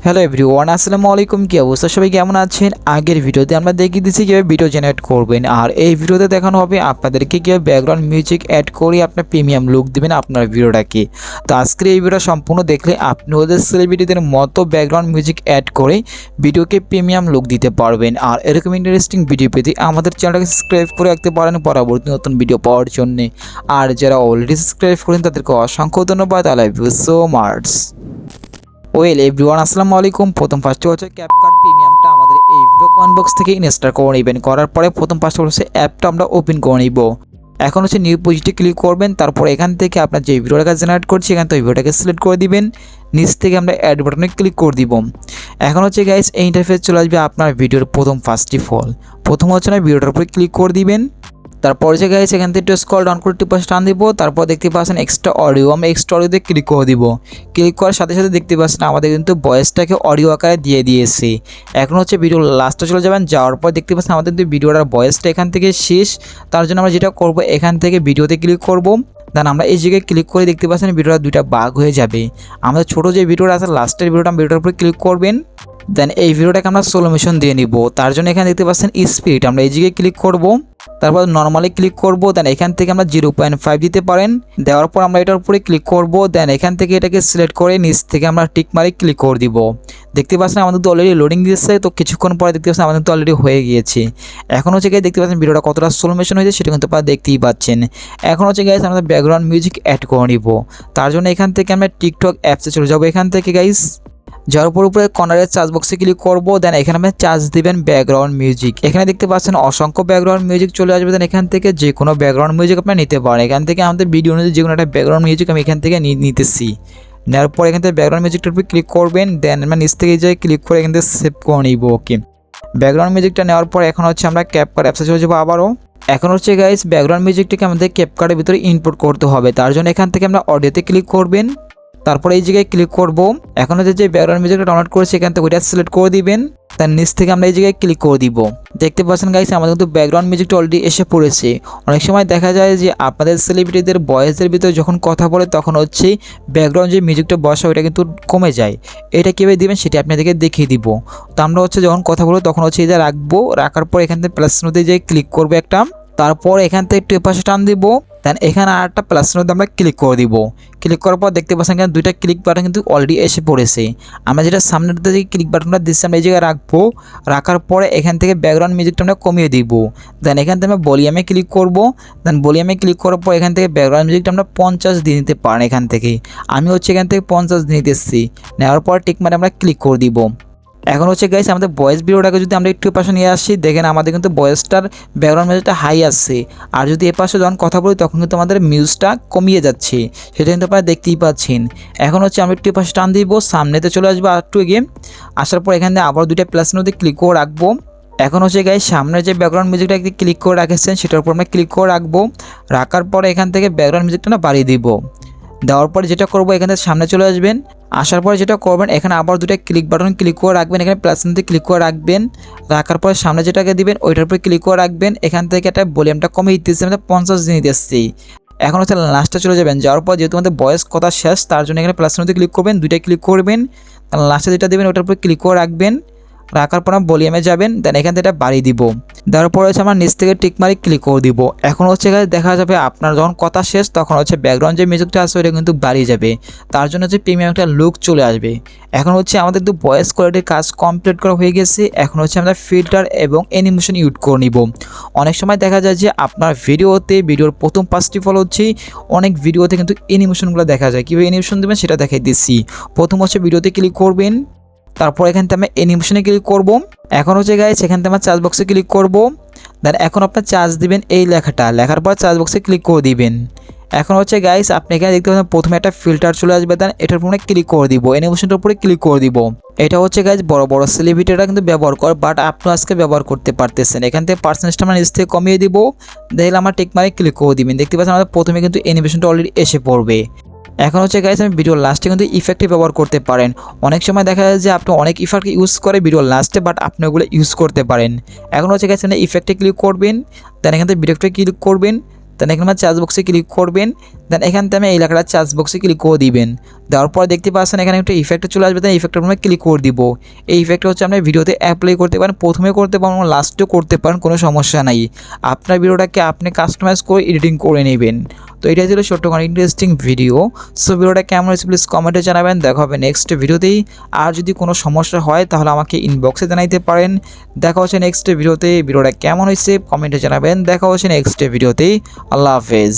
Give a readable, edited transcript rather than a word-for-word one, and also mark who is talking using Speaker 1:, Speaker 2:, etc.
Speaker 1: Hello everyone, আসসালামু আলাইকুম। কি অবস্থা, সবাই কেমন আছেন? আগের ভিডিওতে আমরা দেখিয়ে দিচ্ছি কীভাবে ভিডিও জেনারেট করবেন, আর এই ভিডিওতে দেখানো হবে আপনাদেরকে কীভাবে ব্যাকগ্রাউন্ড মিউজিক অ্যাড করে আপনার প্রিমিয়াম লুক দেবেন আপনার ভিডিওটাকে। তো আজকের এই ভিডিও সম্পূর্ণ দেখলে আপনি ওদের সেলিব্রিটিদের মতো ব্যাকগ্রাউন্ড মিউজিক অ্যাড করে ভিডিওকে প্রিমিয়াম লুক দিতে পারবেন। আর এরকম ইন্টারেস্টিং ভিডিও পেতে আমাদের চ্যানেলটাকে সাবস্ক্রাইব করে রাখতে পারেন পরবর্তী নতুন ভিডিও পাওয়ার জন্যে। আর যারা অলরেডি সাবস্ক্রাইব করেন তাদেরকে অসংখ্য ধন্যবাদ। I love you so much. Well everyone, আসসালামু আলাইকুম। প্রথম ফার্স্টে হচ্ছে ক্যাপকাট প্রিমিয়ামটা আমাদের এই ভিডিও কমেন্ট বক্স থেকে ইনস্টল করে নেবেন। করার পরে প্রথম ফার্স্টে হচ্ছে অ্যাপটা আমরা ওপেন করে নিব। এখন হচ্ছে নিউ প্রজেক্টে ক্লিক করবেন। তারপর এখান থেকে আপনার যে ভিডিওটাকে জেনারেট করছি এখান থেকে ভিডিওটাকে সিলেক্ট করে দিবেন। নিচ থেকে আমরা অ্যাড বাটনে ক্লিক করে দিব। এখন হচ্ছে গাইস এই ইন্টারফেস চলে আসবে আপনার ভিডিওর প্রথম হচ্ছে না ভিডিওটার উপরে ক্লিক করে দিবেন। তারপর যে গাইস এখান থেকে একটু স্ক্রল ডাউন করে টিপ টান দিব। তারপর দেখতে পাচ্ছেন এক্সট্রা অডিও, আমরা এক্সট্রা অডিওতে ক্লিক করে দিব। ক্লিক করার সাথে সাথে দেখতে পাচ্ছেন আমাদের কিন্তু ভয়েসটাকে অডিও আকারে দিয়ে দিয়েছে। এখন হচ্ছে ভিডিও লাস্টে চলে যাবেন। যাওয়ার পর দেখতে পাচ্ছেন আমাদের কিন্তু ভিডিওটার ভয়েসটা এখান থেকে শেষ। তার জন্য আমরা যেটা করব এখান থেকে ভিডিওতে ক্লিক করব। দেন আমরা এই জায়গায় ক্লিক করে দেখতে পাচ্ছেন ভিডিওটা দুইটা ভাগ হয়ে যাবে। আমাদের ছোটো যে ভিডিওটা আছে লাস্টের ভিডিওটার উপরে ক্লিক করবেন। দেন এই ভিডিওটাকে আমরা স্লো মোশন দিয়ে নিব। তার জন্য এখানে দেখতে পাচ্ছেন স্পিড, আমরা এই জায়গায় ক্লিক করব। তারপর নর্মালি ক্লিক করব। দেন এখান থেকে আমরা 0.5 দিতে পারেন। দেওয়ার পর আমরা এটার উপরে ক্লিক করব। দেন এখান থেকে এটাকে সিলেক্ট করে নিচ থেকে আমরা টিক মারি ক্লিক করে দিব। দেখতে পাচ্ছেন আমাদের তো অলরেডি লোডিং দিচ্ছে। তো কিছুক্ষণ পরে দেখতে পাচ্ছেন আমাদের তো অলরেডি হয়ে গিয়েছে। এখন হচ্ছে গিয়ে দেখতে পাচ্ছেন ভিডিওটা কতটা স্লো মোশন হয়েছে সেটা কিন্তু আপনারা দেখতেই পাচ্ছেন। এখন হচ্ছে গাইস আমাদের ব্যাকগ্রাউন্ড মিউজিক অ্যাড করে নিব। তার জন্য এখান থেকে আমরা টিকটক অ্যাপসে চলে যাব। এখান থেকে গাইস যার উপরে কর্নারের চার্জ বক্সে ক্লিক করব। দেন এখানে আপনি চার্জ দিবেন ব্যাকগ্রাউন্ড মিউজিক। এখানে দেখতে পাচ্ছেন অসংখ্য ব্যাকগ্রাউন্ড মিউজিক চলে আসবে। দেন এখান থেকে যে কোনো ব্যাকগ্রাউন্ড মিউজিক আপনি নিতে পারেন। এখান থেকে আমাদের ভিডিও অনুযায়ী যে কোনো একটা ব্যাকগ্রাউন্ড মিউজিক আমি এখান থেকে নিতেছি। নেওয়ার পর এখান থেকে ব্যাকগ্রাউন্ড মিউজিকটার উপর ক্লিক করবেন। দেন আমরা নিচ থেকে যাই ক্লিক করে এখান থেকে সেভ করে নিব। ওকে, ব্যাকগ্রাউন্ড মিউজিকটা নেওয়ার পর এখন হচ্ছে আমরা ক্যাপকাট অ্যাপসে চলে যাবো আবারও। এখন হচ্ছে গাইস ব্যাকগ্রাউন্ড মিউজিকটাকে আমাদের ক্যাপকাটের ভিতরে ইনপুট করতে হবে। তার জন্য এখান থেকে আমরা অডিওতে ক্লিক করবেন। তারপরে এই জায়গায় ক্লিক করব। এখন হচ্ছে যে ব্যাকগ্রাউন্ড মিউজিকটা ডাউনলোড করেছি এখান থেকে ওইটা সিলেক্ট করে দিবেন। তার নিচ থেকে আমরা এই জায়গায় ক্লিক করে দিব। দেখতে পাচ্ছেন গাইস আমাদের কিন্তু ব্যাকগ্রাউন্ড মিউজিকটা অলরেডি এসে পড়েছে। অনেক সময় দেখা যায় যে আপনাদের সেলিব্রিটিদের ভয়েসের ভিতরে যখন কথা বলে তখন হচ্ছে ব্যাকগ্রাউন্ড যে মিউজিকটা বসা ওইটা কিন্তু কমে যায়। এটা কীভাবে দিবেন সেটা আপনাদেরকে দেখিয়ে দিব। তো আমরা হচ্ছে যখন কথা বলবো তখন হচ্ছে এটা রাখবো। রাখার পর এখান থেকে প্লাস চিহ্নতে যেয়ে ক্লিক করবো একটা। তারপর এখান থেকে একটু এপাশে টান দিব। দেন এখানে আর একটা প্লাস চিহ্নতে আমরা ক্লিক করে দিব। ক্লিক করার পর দেখতে পাচ্ছেন এখানে দুইটা ক্লিক বাটন কিন্তু অলরেডি এসে পড়েছে। আমরা যেটা সামনের দিকে ক্লিক বাটনটা দিচ্ছি আমরা এই জায়গায় রাখবো। রাখার পরে এখান থেকে ব্যাকগ্রাউন্ড মিউজিকটা আমরা কমিয়ে দিব। দেন এখান থেকে আমরা ভলিউমে ক্লিক করব। দেন ভলিউমে ক্লিক করার পর এখান থেকে ব্যাকগ্রাউন্ড মিউজিকটা আমরা 50 দিয়ে নিতে পারেন। এখান থেকে আমি হচ্ছে এখান থেকে 50 দিয়ে নিতেছি। নেওয়ার পর টিক মারে আমরা ক্লিক করে দিব। এখন হচ্ছে গাইস আমাদের ভয়েস ভিডিওটাকে যদি আমরা একটু পাশে নিয়ে আসি দেখেন আমাদের কিন্তু ভয়েসটার ব্যাকগ্রাউন্ড মিউজিকটা হাই আসছে। আর যদি এপাশে যখন কথা বলি তখন কিন্তু আমাদের মিউজটা কমিয়ে যাচ্ছে, সেটা কিন্তু আপনারা দেখতেই পাচ্ছেন। এখন হচ্ছে আমরা একটু পাশে টান দিব, সামনেতে চলে আসবো আর একটু এগিয়ে আসার পর এখানে আবার দুইটা প্লাস মধ্যে ক্লিক করে রাখবো। এখন হচ্ছে গাইস সামনে যে ব্যাকগ্রাউন্ড মিউজিকটা একটি ক্লিক করে রাখেছেন সেটার উপর আমরা ক্লিক করে রাখবো। রাখার পরে এখান থেকে ব্যাকগ্রাউন্ড মিউজিকটা না বাড়িয়ে দিব। দেওয়ার পরে যেটা করবো এখান থেকে সামনে চলে আসবেন। আসার পরে যেটা করবেন এখানে আবার দুটো ক্লিক বাটন ক্লিক করে রাখবেন। এখানে প্লাস চিহ্নতে ক্লিক করে রাখবেন। রাখার পরে সামনে যেটাকে দিবেন ওইটার উপরে ক্লিক করে রাখবেন। এখান থেকে একটা ভলিউমটা কমিয়ে দিতেছি, আমাদের 50 দিয়ে দিতেছি। এখন হচ্ছে লাস্টে চলে যাবেন। যাওয়ার পর যেহেতু আমাদের ভয়েস কথা শেষ তার জন্য এখানে প্লাস চিহ্নতে ক্লিক করবেন, দুইটা ক্লিক করবেন। লাস্টে যেটা দেবেন ওটার উপরে ক্লিক করে রাখবেন। রাখার পর ভলিউমে যাবেন। দেন এখান থেকে এটা বাড়িয়ে দিব। দেওয়ার পর হচ্ছে আমার নিচ থেকে টিক মারি ক্লিক করে দিব। এখন হচ্ছে দেখা যাবে আপনার যখন কথা শেষ তখন হচ্ছে ব্যাকগ্রাউন্ড যে মিউজিকটা আছে ওইটা কিন্তু বাড়িয়ে যাবে। তার জন্য হচ্ছে প্রিমিয়াম একটা লুক চলে আসবে। এখন হচ্ছে আমাদের কিন্তু ভয়েস কোয়ালিটির কাজ কমপ্লিট করা হয়ে গেছে। এখন হচ্ছে আমরা ফিল্টার এবং অ্যানিমেশন ইউজ করে নিব। অনেক সময় দেখা যায় যে আপনার ভিডিওর প্রথম 5টি ফলো হচ্ছে অনেক ভিডিওতে কিন্তু অ্যানিমেশনগুলো দেখা যায়। কীভাবে অ্যানিমেশন দেবেন সেটা দেখাই দিচ্ছি। প্রথম হচ্ছে ভিডিওতে ক্লিক করবেন। তারপর এখান থেকে আমরা অ্যানিমেশনে ক্লিক করব। এখন হচ্ছে গাইস এখান থেকে আমরা চার্জ বক্সে ক্লিক করব। দেন এখন আপনার চার্জ দিবেন এই লেখার পর চার্জ বক্সে ক্লিক করে দিবেন। এখন হচ্ছে গাইস আপনি এখানে দেখতে পাচ্ছেন প্রথমে একটা ফিল্টার চলে আসবে। দেন এটার উপরে ক্লিক করে দিব, অ্যানিমেশনটার উপরে ক্লিক করে দিব। এটা হচ্ছে গাইস বড় বড় সেলিব্রিটিরা কিন্তু ব্যবহার করে, বাট আপনি আজকে ব্যবহার করতে পারতেছেন। এখান থেকে পার্সেন্টেজটা আমরা নিচ থেকে কমিয়ে দিব। দেখলে আমার টিক মারে ক্লিক করে দিবেন। দেখতে পাচ্ছেন আমাদের প্রথমে কিন্তু অ্যানিমেশনটা অলরেডি এসে পড়বে। এখন হচ্ছে গাইস আমি ভিডিওর লাস্টে কিন্তু ইফেক্টে ব্যবহার করতে পারেন। অনেক সময় দেখা যায় যে আপনি অনেক ইফেক্ট ইউজ করে ভিডিওর লাস্টে, বাট আপনি ওগুলো ইউজ করতে পারেন। এখন হচ্ছে গাইস ইফেক্টে ক্লিক করবেন। দেন এখান থেকে ভিডিওতে ক্লিক করবেন। দেন এখানে চার্জ বক্সে ক্লিক করবেন, দেন এখান থেকে আমি এই লেখাটা চার্জ বক্সে ক্লিক করে দিবেন। দেওয়ার পর দেখতে পাচ্ছেন এখানে একটা ইফেক্ট চলে আসবে, তাই ইফেক্টের উপরে ক্লিক করে দিব। এই ইফেক্টটা হচ্ছে আপনি ভিডিওতে অ্যাপ্লাই করতে পারেন, প্রথমে করতে পারেন লাস্টেও করতে পারেন, কোনো সমস্যা নাই। আপনার ভিডিওটাকে আপনি কাস্টমাইজ করে এডিটিং করে নেবেন। তো এটাই ছিল ছোট্ট কোনো ইন্টারেস্টিং ভিডিও। সো ভিডিওটা কেমন হয়েছে প্লিজ কমেন্টে জানাবেন। দেখা হবে নেক্সট ভিডিওতেই। আর যদি কোনো সমস্যা হয় তাহলে আমাকে ইনবক্সে জানাইতে পারেন। দেখা হচ্ছে নেক্সট ভিডিওতে। ভিডিওটা কেমন হয়েছে কমেন্টে জানাবেন। দেখা হচ্ছে নেক্সট ভিডিওতেই। আল্লাহ হাফেজ।